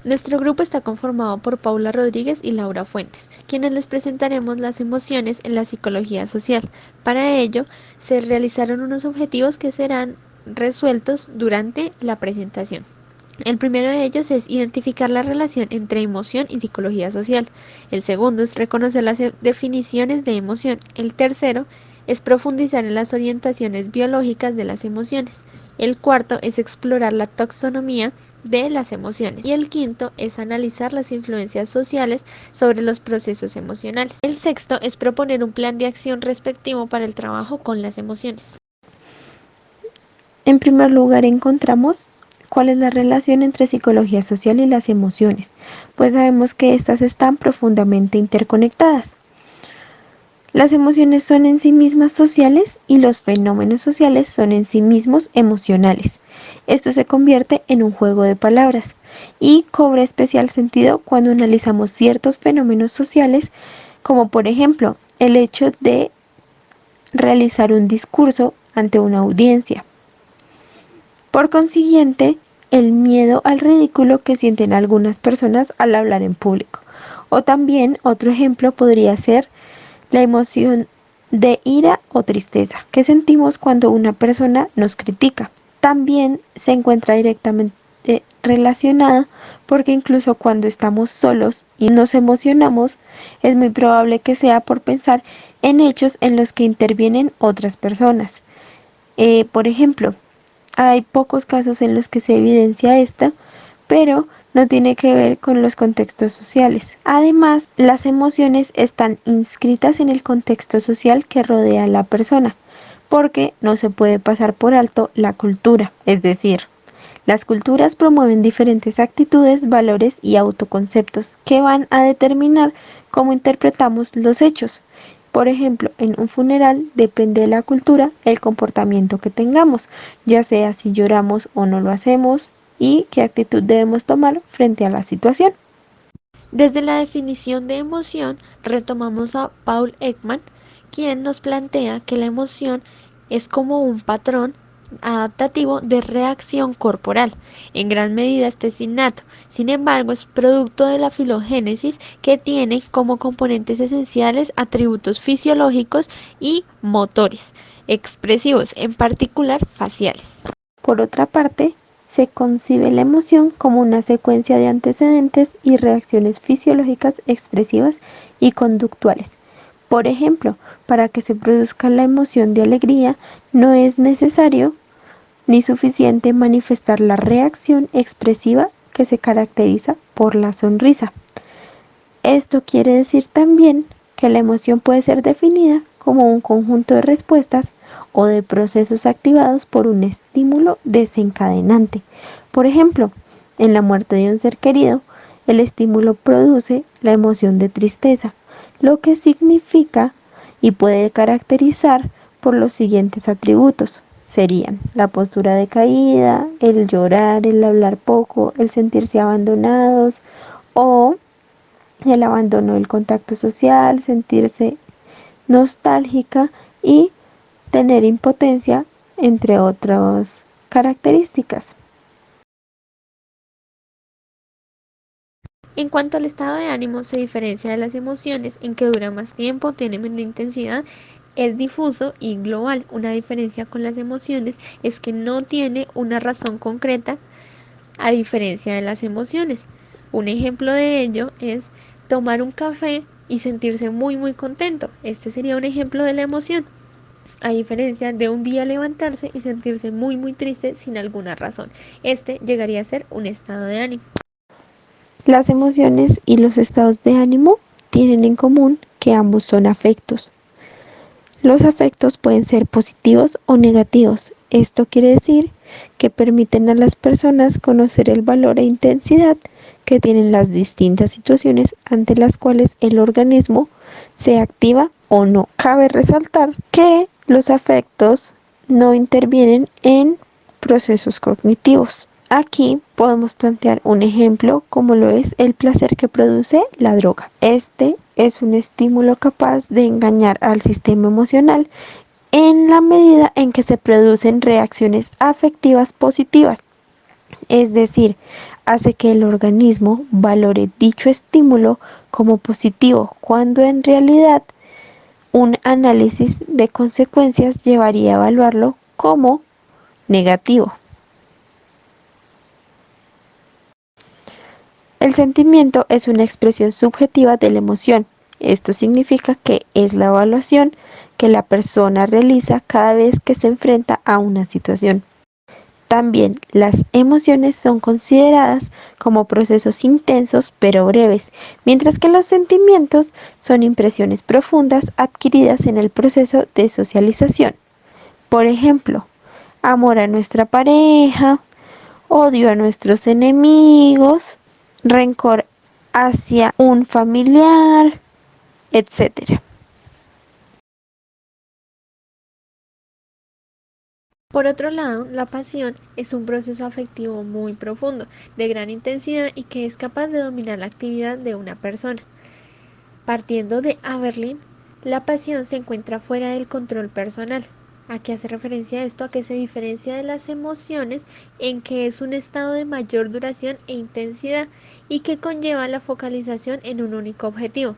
Nuestro grupo está conformado por Paula Rodríguez y Laura Fuentes, quienes les presentaremos las emociones en la psicología social. Para ello, se realizaron unos objetivos que serán resueltos durante la presentación. El primero de ellos es identificar la relación entre emoción y psicología social. El segundo es reconocer las definiciones de emoción. El tercero es profundizar en las orientaciones biológicas de las emociones. El cuarto es explorar la taxonomía de las emociones. Y el quinto es analizar las influencias sociales sobre los procesos emocionales. El sexto es proponer un plan de acción respectivo para el trabajo con las emociones. En primer lugar, encontramos cuál es la relación entre psicología social y las emociones, pues sabemos que estas están profundamente interconectadas. Las emociones son en sí mismas sociales y los fenómenos sociales son en sí mismos emocionales. Esto se convierte en un juego de palabras y cobra especial sentido cuando analizamos ciertos fenómenos sociales, como por ejemplo el hecho de realizar un discurso ante una audiencia. Por consiguiente, el miedo al ridículo que sienten algunas personas al hablar en público. O también otro ejemplo podría ser la emoción de ira o tristeza que sentimos cuando una persona nos critica. También se encuentra directamente relacionada porque incluso cuando estamos solos y nos emocionamos, es muy probable que sea por pensar en hechos en los que intervienen otras personas. Por ejemplo, hay pocos casos en los que se evidencia esto, pero no tiene que ver con los contextos sociales. Además, las emociones están inscritas en el contexto social que rodea a la persona, porque no se puede pasar por alto la cultura, es decir, las culturas promueven diferentes actitudes, valores y autoconceptos que van a determinar cómo interpretamos los hechos. Por ejemplo, en un funeral depende de la cultura el comportamiento que tengamos, ya sea si lloramos o no lo hacemos y qué actitud debemos tomar frente a la situación. Desde la definición de emoción, retomamos a Paul Ekman, quien nos plantea que la emoción es como un patrón adaptativo de reacción corporal. En gran medida este es innato, sin embargo es producto de la filogénesis que tiene como componentes esenciales atributos fisiológicos y motores, expresivos, en particular faciales. Por otra parte, se concibe la emoción como una secuencia de antecedentes y reacciones fisiológicas expresivas y conductuales. Por ejemplo, para que se produzca la emoción de alegría, no es necesario ni suficiente manifestar la reacción expresiva que se caracteriza por la sonrisa. Esto quiere decir también que la emoción puede ser definida como un conjunto de respuestas o de procesos activados por un estímulo desencadenante. Por ejemplo, en la muerte de un ser querido, el estímulo produce la emoción de tristeza, lo que significa y puede caracterizar por los siguientes atributos. Serían la postura decaída, el llorar, el hablar poco, el sentirse abandonados o el abandono del contacto social, sentirse nostálgica y tener impotencia, entre otras características. En cuanto al estado de ánimo, se diferencia de las emociones en que dura más tiempo, tiene menor intensidad, es difuso y global. Una diferencia con las emociones es que no tiene una razón concreta a diferencia de las emociones. Un ejemplo de ello es tomar un café y sentirse muy contento. Este sería un ejemplo de la emoción. A diferencia de un día levantarse y sentirse muy triste sin alguna razón. Este llegaría a ser un estado de ánimo. Las emociones y los estados de ánimo tienen en común que ambos son afectos. Los afectos pueden ser positivos o negativos. Esto quiere decir que permiten a las personas conocer el valor e intensidad que tienen las distintas situaciones ante las cuales el organismo se activa o no. Cabe resaltar que los afectos no intervienen en procesos cognitivos. Aquí podemos plantear un ejemplo como lo es el placer que produce la droga. Este es un estímulo capaz de engañar al sistema emocional en la medida en que se producen reacciones afectivas positivas. Es decir, hace que el organismo valore dicho estímulo como positivo, cuando en realidad un análisis de consecuencias llevaría a evaluarlo como negativo. El sentimiento es una expresión subjetiva de la emoción. Esto significa que es la evaluación que la persona realiza cada vez que se enfrenta a una situación. También las emociones son consideradas como procesos intensos pero breves, mientras que los sentimientos son impresiones profundas adquiridas en el proceso de socialización. Por ejemplo, amor a nuestra pareja, odio a nuestros enemigos, rencor hacia un familiar, etc. Por otro lado, la pasión es un proceso afectivo muy profundo, de gran intensidad y que es capaz de dominar la actividad de una persona. Partiendo de Aberlin, la pasión se encuentra fuera del control personal. ¿A qué hace referencia esto? A que se diferencia de las emociones en que es un estado de mayor duración e intensidad y que conlleva la focalización en un único objetivo.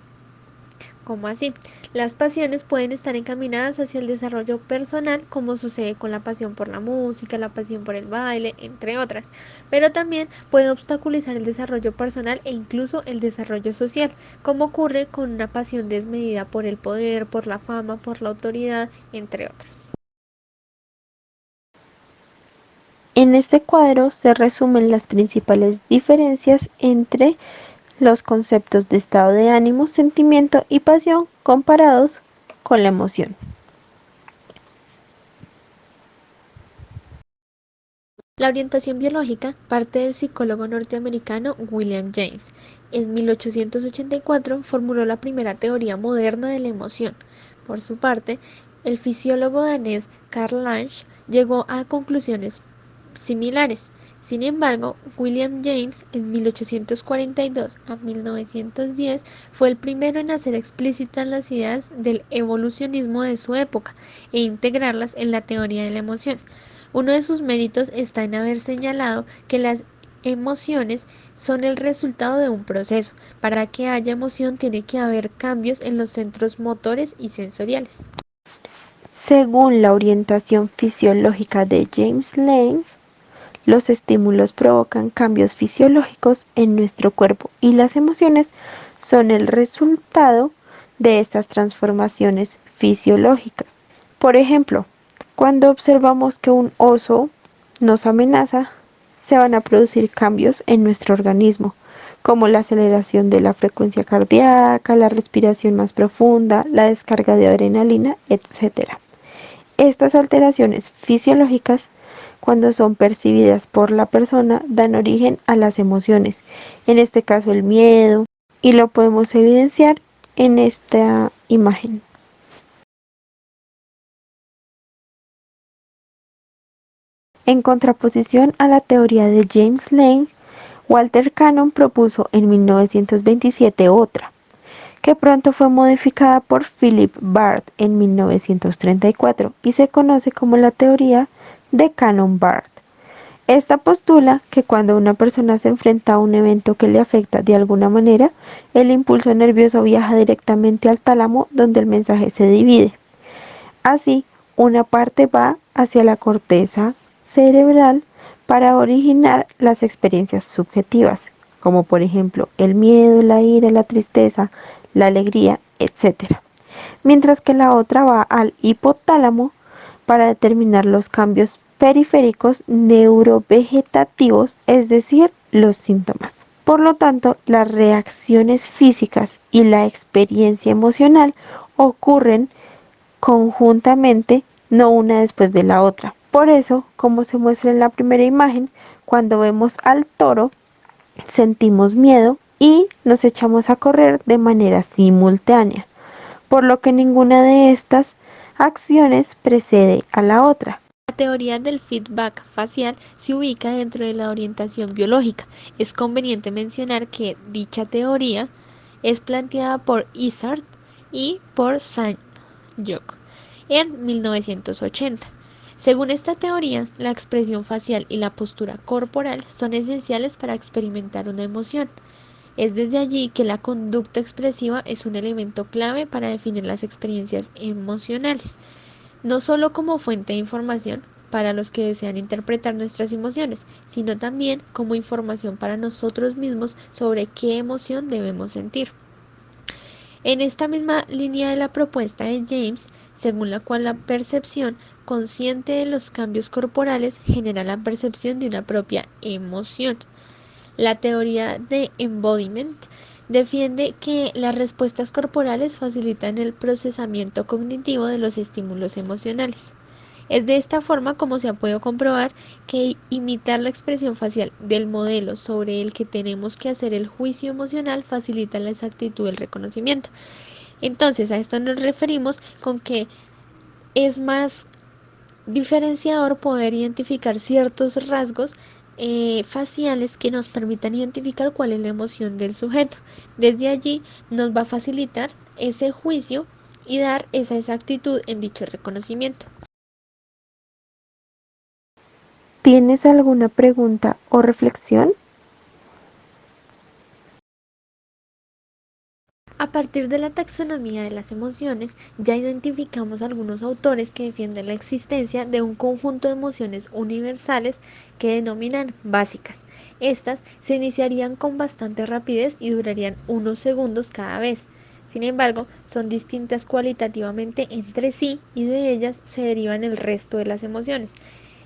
¿Cómo así? Las pasiones pueden estar encaminadas hacia el desarrollo personal, como sucede con la pasión por la música, la pasión por el baile, entre otras, pero también puede obstaculizar el desarrollo personal e incluso el desarrollo social, como ocurre con una pasión desmedida por el poder, por la fama, por la autoridad, entre otros. En este cuadro se resumen las principales diferencias entre los conceptos de estado de ánimo, sentimiento y pasión comparados con la emoción. La orientación biológica parte del psicólogo norteamericano William James. En 1884 formuló la primera teoría moderna de la emoción. Por su parte, el fisiólogo danés Karl Lange llegó a conclusiones similares. Sin embargo, William James en 1842 a 1910 fue el primero en hacer explícitas las ideas del evolucionismo de su época e integrarlas en la teoría de la emoción. Uno de sus méritos está en haber señalado que las emociones son el resultado de un proceso. Para que haya emoción tiene que haber cambios en los centros motores y sensoriales. Según la orientación fisiológica de James Lange, los estímulos provocan cambios fisiológicos en nuestro cuerpo y las emociones son el resultado de estas transformaciones fisiológicas. Por ejemplo, cuando observamos que un oso nos amenaza, se van a producir cambios en nuestro organismo, como la aceleración de la frecuencia cardíaca, la respiración más profunda, la descarga de adrenalina, etc. Estas alteraciones fisiológicas, cuando son percibidas por la persona, dan origen a las emociones, en este caso el miedo, y lo podemos evidenciar en esta imagen. En contraposición a la teoría de James Lange, Walter Cannon propuso en 1927 otra, que pronto fue modificada por Philip Barth en 1934 y se conoce como la teoría de Cannon-Barth. Esta postula que cuando una persona se enfrenta a un evento que le afecta de alguna manera, el impulso nervioso viaja directamente al tálamo donde el mensaje se divide. Así, una parte va hacia la corteza cerebral para originar las experiencias subjetivas, como por ejemplo el miedo, la ira, la tristeza, la alegría, etc. Mientras que la otra va al hipotálamo para determinar los cambios periféricos neurovegetativos, es decir, los síntomas. Por lo tanto, las reacciones físicas y la experiencia emocional ocurren conjuntamente, no una después de la otra. Por eso, como se muestra en la primera imagen, cuando vemos al toro, sentimos miedo y nos echamos a correr de manera simultánea, por lo que ninguna de estas acciones precede a la otra. La teoría del feedback facial se ubica dentro de la orientación biológica. Es conveniente mencionar que dicha teoría es planteada por Izzard y por Sanjok en 1980. Según esta teoría, la expresión facial y la postura corporal son esenciales para experimentar una emoción. Es desde allí que la conducta expresiva es un elemento clave para definir las experiencias emocionales, no solo como fuente de información para los que desean interpretar nuestras emociones, sino también como información para nosotros mismos sobre qué emoción debemos sentir. En esta misma línea de la propuesta de James, según la cual la percepción consciente de los cambios corporales genera la percepción de una propia emoción. La teoría de embodiment defiende que las respuestas corporales facilitan el procesamiento cognitivo de los estímulos emocionales. Es de esta forma como se ha podido comprobar que imitar la expresión facial del modelo sobre el que tenemos que hacer el juicio emocional facilita la exactitud del reconocimiento. Entonces, a esto nos referimos con que es más diferenciador poder identificar ciertos rasgos faciales que nos permitan identificar cuál es la emoción del sujeto. Desde allí nos va a facilitar ese juicio y dar esa exactitud en dicho reconocimiento. ¿Tienes alguna pregunta o reflexión? A partir de la taxonomía de las emociones, ya identificamos algunos autores que defienden la existencia de un conjunto de emociones universales que denominan básicas. Estas se iniciarían con bastante rapidez y durarían unos segundos cada vez. Sin embargo, son distintas cualitativamente entre sí y de ellas se derivan el resto de las emociones.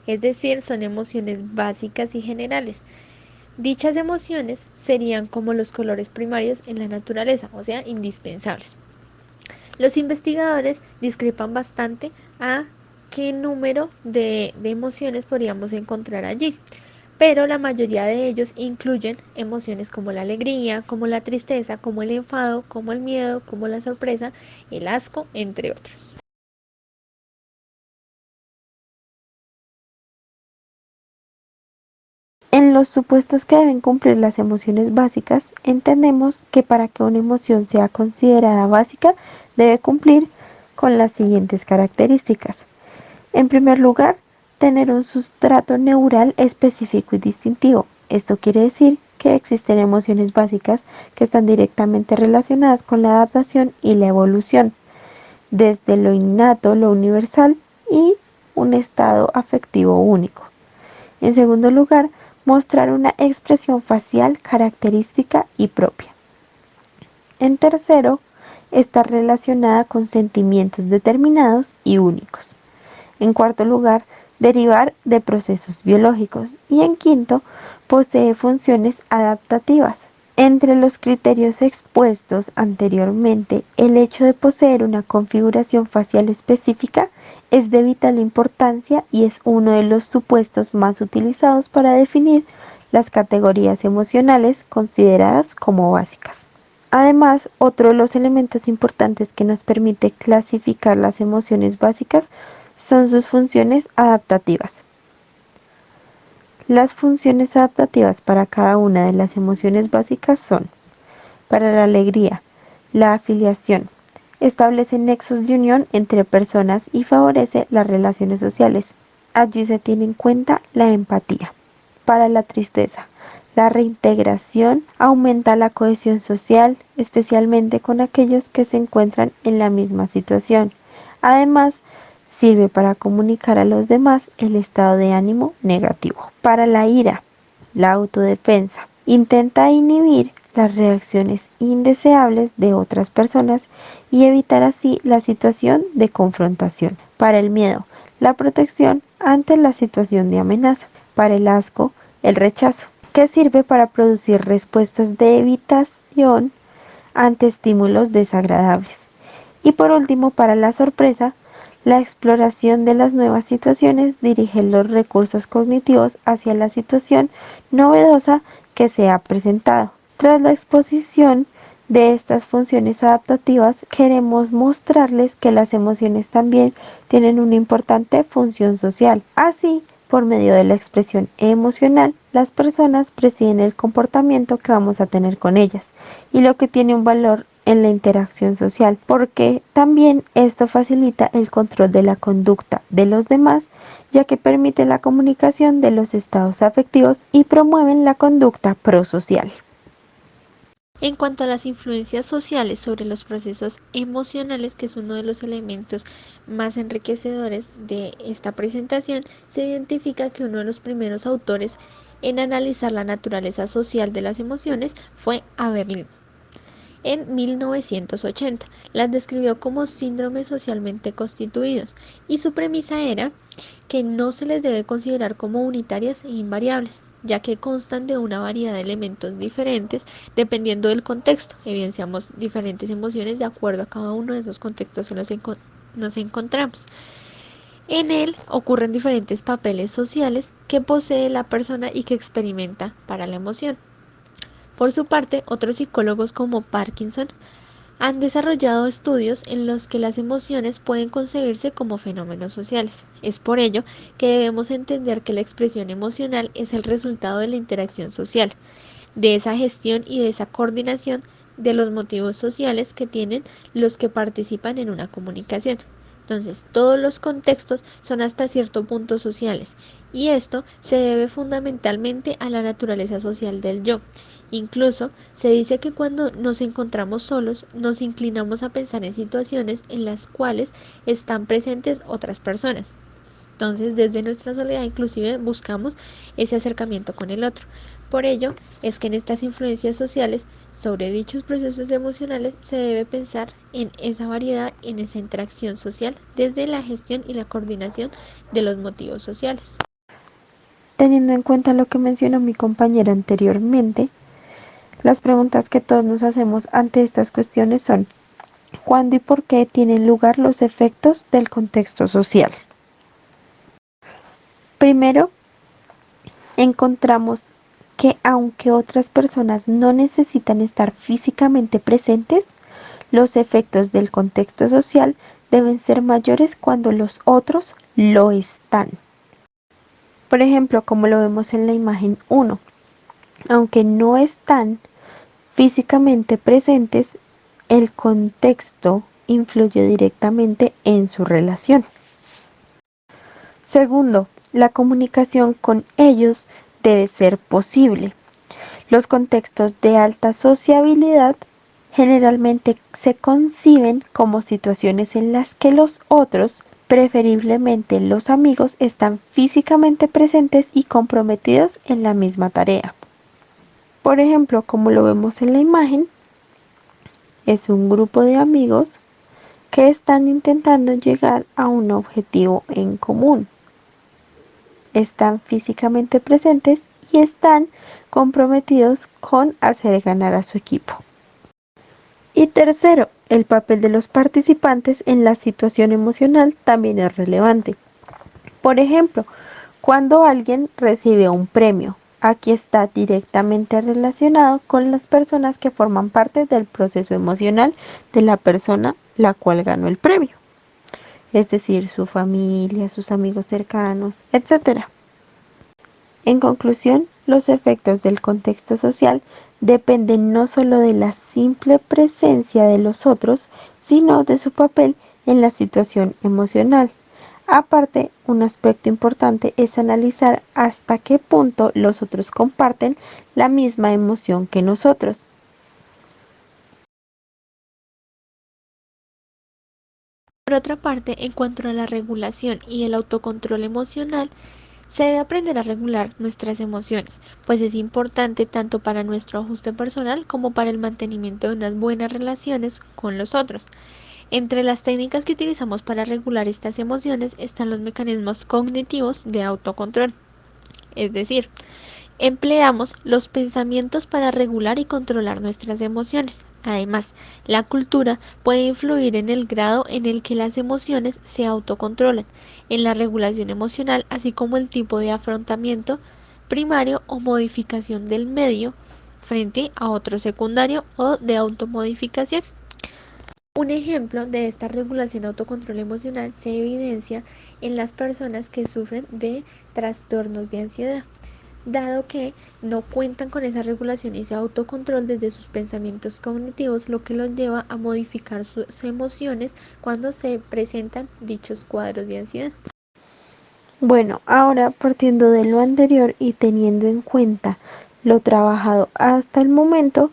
Es decir, son emociones básicas y generales. Dichas emociones serían como los colores primarios en la naturaleza, o sea, indispensables. Los investigadores discrepan bastante a qué número de emociones podríamos encontrar allí, pero la mayoría de ellos incluyen emociones como la alegría, como la tristeza, como el enfado, como el miedo, como la sorpresa, el asco, entre otros. En los supuestos que deben cumplir las emociones básicas, entendemos que para que una emoción sea considerada básica, debe cumplir con las siguientes características. En primer lugar, tener un sustrato neural específico y distintivo. Esto quiere decir que existen emociones básicas que están directamente relacionadas con la adaptación y la evolución, desde lo innato, lo universal y un estado afectivo único. En segundo lugar, mostrar una expresión facial característica y propia. En tercero, estar relacionada con sentimientos determinados y únicos. En cuarto lugar, derivar de procesos biológicos. Y en quinto, posee funciones adaptativas. Entre los criterios expuestos anteriormente, el hecho de poseer una configuración facial específica es de vital importancia y es uno de los supuestos más utilizados para definir las categorías emocionales consideradas como básicas. Además, otro de los elementos importantes que nos permite clasificar las emociones básicas son sus funciones adaptativas. Las funciones adaptativas para cada una de las emociones básicas son: para la alegría, la afiliación. Establece nexos de unión entre personas y favorece las relaciones sociales. Allí se tiene en cuenta la empatía. Para la tristeza, la reintegración aumenta la cohesión social, especialmente con aquellos que se encuentran en la misma situación. Además, sirve para comunicar a los demás el estado de ánimo negativo. Para la ira, la autodefensa. Intenta inhibir las reacciones indeseables de otras personas y evitar así la situación de confrontación. Para el miedo, la protección ante la situación de amenaza. Para el asco, el rechazo, que sirve para producir respuestas de evitación ante estímulos desagradables. Y por último, para la sorpresa, la exploración de las nuevas situaciones dirige los recursos cognitivos hacia la situación novedosa que se ha presentado. Tras la exposición de estas funciones adaptativas, queremos mostrarles que las emociones también tienen una importante función social. Así, por medio de la expresión emocional, las personas presiden el comportamiento que vamos a tener con ellas, y lo que tiene un valor en la interacción social, porque también esto facilita el control de la conducta de los demás, ya que permite la comunicación de los estados afectivos y promueven la conducta prosocial. En cuanto a las influencias sociales sobre los procesos emocionales, que es uno de los elementos más enriquecedores de esta presentación, se identifica que uno de los primeros autores en analizar la naturaleza social de las emociones fue Aberlin. En 1980 las describió como síndromes socialmente constituidos y su premisa era que no se les debe considerar como unitarias e invariables, ya que constan de una variedad de elementos diferentes dependiendo del contexto. Evidenciamos diferentes emociones de acuerdo a cada uno de esos contextos en los que nos encontramos. En él ocurren diferentes papeles sociales que posee la persona y que experimenta para la emoción. Por su parte, otros psicólogos como Parkinson han desarrollado estudios en los que las emociones pueden concebirse como fenómenos sociales. Es por ello que debemos entender que la expresión emocional es el resultado de la interacción social, de esa gestión y de esa coordinación de los motivos sociales que tienen los que participan en una comunicación. Entonces, todos los contextos son hasta cierto punto sociales y esto se debe fundamentalmente a la naturaleza social del yo. Incluso se dice que cuando nos encontramos solos nos inclinamos a pensar en situaciones en las cuales están presentes otras personas. Entonces, desde nuestra soledad inclusive buscamos ese acercamiento con el otro. Por ello, es que en estas influencias sociales sobre dichos procesos emocionales se debe pensar en esa variedad, en esa interacción social, desde la gestión y la coordinación de los motivos sociales. Teniendo en cuenta lo que mencionó mi compañera anteriormente, las preguntas que todos nos hacemos ante estas cuestiones son: ¿cuándo y por qué tienen lugar los efectos del contexto social? Primero, encontramos que aunque otras personas no necesitan estar físicamente presentes, los efectos del contexto social deben ser mayores cuando los otros lo están. Por ejemplo, como lo vemos en la imagen 1, aunque no están físicamente presentes, el contexto influye directamente en su relación. Segundo, la comunicación con ellos debe ser posible. Los contextos de alta sociabilidad generalmente se conciben como situaciones en las que los otros, preferiblemente los amigos, están físicamente presentes y comprometidos en la misma tarea. Por ejemplo, como lo vemos en la imagen, es un grupo de amigos que están intentando llegar a un objetivo en común. Están físicamente presentes y están comprometidos con hacer ganar a su equipo. Y tercero, el papel de los participantes en la situación emocional también es relevante. Por ejemplo, cuando alguien recibe un premio, aquí está directamente relacionado con las personas que forman parte del proceso emocional de la persona la cual ganó el premio, es decir, su familia, sus amigos cercanos, etc. En conclusión, los efectos del contexto social dependen no solo de la simple presencia de los otros, sino de su papel en la situación emocional. Aparte, un aspecto importante es analizar hasta qué punto los otros comparten la misma emoción que nosotros. Por otra parte, en cuanto a la regulación y el autocontrol emocional, se debe aprender a regular nuestras emociones, pues es importante tanto para nuestro ajuste personal como para el mantenimiento de unas buenas relaciones con los otros. Entre las técnicas que utilizamos para regular estas emociones están los mecanismos cognitivos de autocontrol, es decir, empleamos los pensamientos para regular y controlar nuestras emociones. Además, la cultura puede influir en el grado en el que las emociones se autocontrolan, en la regulación emocional, así como el tipo de afrontamiento primario o modificación del medio frente a otro secundario o de automodificación. Un ejemplo de esta regulación autocontrol emocional se evidencia en las personas que sufren de trastornos de ansiedad. dado que no cuentan con esa regulación y ese autocontrol desde sus pensamientos cognitivos, lo que los lleva a modificar sus emociones cuando se presentan dichos cuadros de ansiedad. Bueno, ahora partiendo de lo anterior y teniendo en cuenta lo trabajado hasta el momento,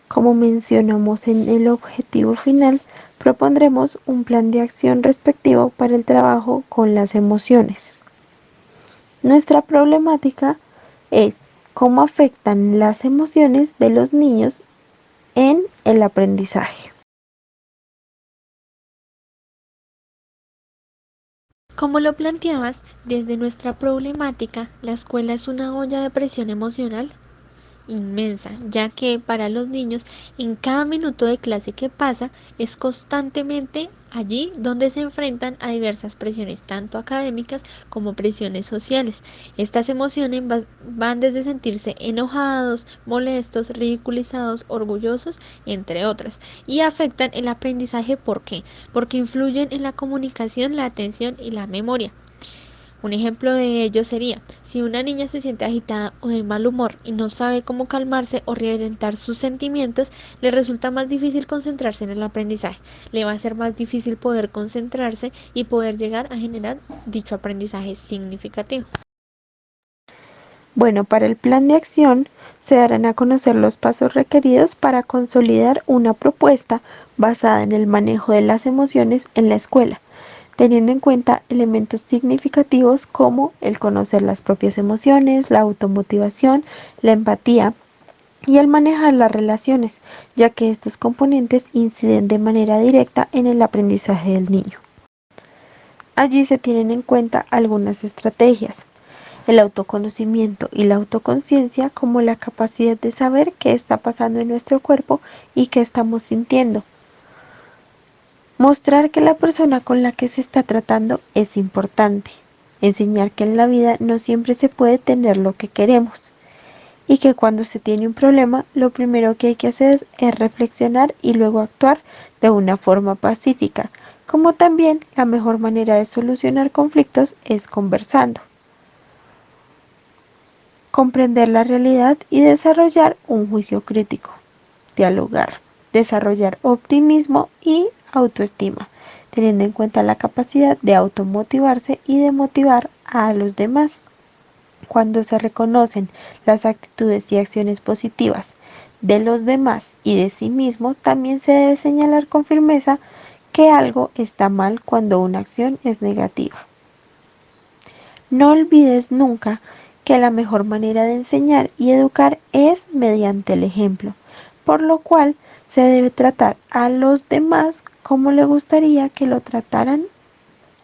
como mencionamos en el objetivo final, propondremos un plan de acción respectivo para el trabajo con las emociones. Nuestra problemática es cómo afectan las emociones de los niños en el aprendizaje. Como lo planteabas, desde nuestra problemática, la escuela es una olla de presión emocional inmensa, ya que para los niños en cada minuto de clase que pasa es constantemente allí donde se enfrentan a diversas presiones, tanto académicas como presiones sociales. Estas emociones van desde sentirse enojados, molestos, ridiculizados, orgullosos, entre otras, y afectan el aprendizaje. ¿Por qué? Porque influyen en la comunicación, la atención y la memoria. Un ejemplo de ello sería, si una niña se siente agitada o de mal humor y no sabe cómo calmarse o reorientar sus sentimientos, le resulta más difícil concentrarse en el aprendizaje. Le va a ser más difícil poder concentrarse y poder llegar a generar dicho aprendizaje significativo. Bueno, para el plan de acción se darán a conocer los pasos requeridos para consolidar una propuesta basada en el manejo de las emociones en la escuela, teniendo en cuenta elementos significativos como el conocer las propias emociones, la automotivación, la empatía y el manejar las relaciones, ya que estos componentes inciden de manera directa en el aprendizaje del niño. Allí se tienen en cuenta algunas estrategias: el autoconocimiento y la autoconciencia, como la capacidad de saber qué está pasando en nuestro cuerpo y qué estamos sintiendo. Mostrar que la persona con la que se está tratando es importante. Enseñar que en la vida no siempre se puede tener lo que queremos y que cuando se tiene un problema, lo primero que hay que hacer es reflexionar y luego actuar de una forma pacífica, como también la mejor manera de solucionar conflictos es conversando. Comprender la realidad y desarrollar un juicio crítico, dialogar, desarrollar optimismo y autoestima, teniendo en cuenta la capacidad de automotivarse y de motivar a los demás. Cuando se reconocen las actitudes y acciones positivas de los demás y de sí mismo, también se debe señalar con firmeza que algo está mal cuando una acción es negativa. No olvides nunca que la mejor manera de enseñar y educar es mediante el ejemplo, por lo cual se debe tratar a los demás como le gustaría que lo trataran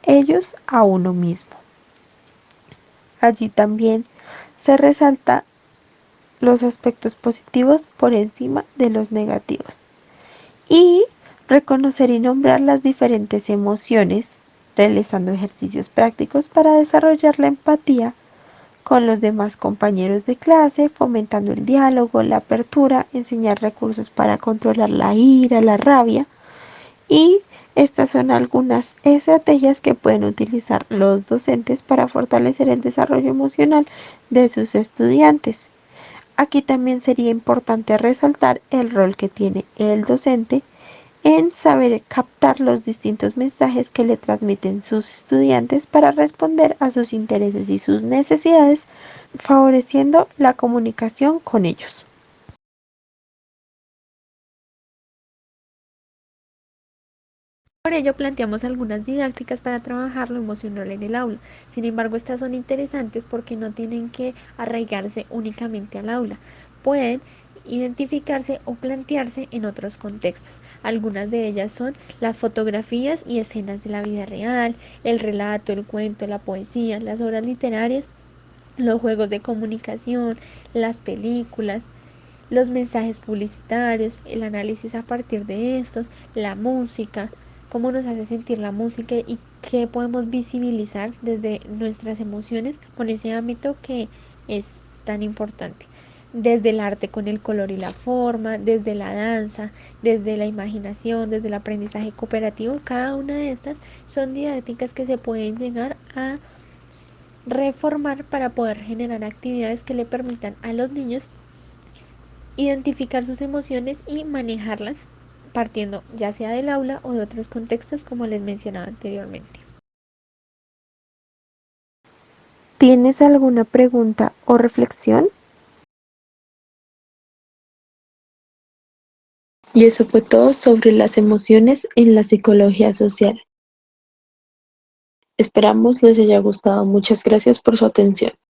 ellos a uno mismo. Allí también se resalta los aspectos positivos por encima de los negativos y reconocer y nombrar las diferentes emociones, realizando ejercicios prácticos para desarrollar la empatía con los demás compañeros de clase, fomentando el diálogo, la apertura, enseñar recursos para controlar la ira, la rabia, y estas son algunas estrategias que pueden utilizar los docentes para fortalecer el desarrollo emocional de sus estudiantes. Aquí también sería importante resaltar el rol que tiene el docente en saber captar los distintos mensajes que le transmiten sus estudiantes para responder a sus intereses y sus necesidades, favoreciendo la comunicación con ellos. Por ello planteamos algunas didácticas para trabajar lo emocional en el aula. Sin embargo, estas son interesantes porque no tienen que arraigarse únicamente al aula. Pueden identificarse o plantearse en otros contextos. Algunas de ellas son las fotografías y escenas de la vida real, el relato, el cuento, la poesía, las obras literarias, los juegos de comunicación, las películas, los mensajes publicitarios, el análisis a partir de estos, la música, cómo nos hace sentir la música y qué podemos visibilizar desde nuestras emociones con ese ámbito que es tan importante. Desde el arte con el color y la forma, desde la danza, desde la imaginación, desde el aprendizaje cooperativo, cada una de estas son didácticas que se pueden llegar a reformar para poder generar actividades que le permitan a los niños identificar sus emociones y manejarlas partiendo ya sea del aula o de otros contextos como les mencionaba anteriormente. ¿Tienes alguna pregunta o reflexión? Y eso fue todo sobre las emociones en la psicología social. Esperamos les haya gustado. Muchas gracias por su atención.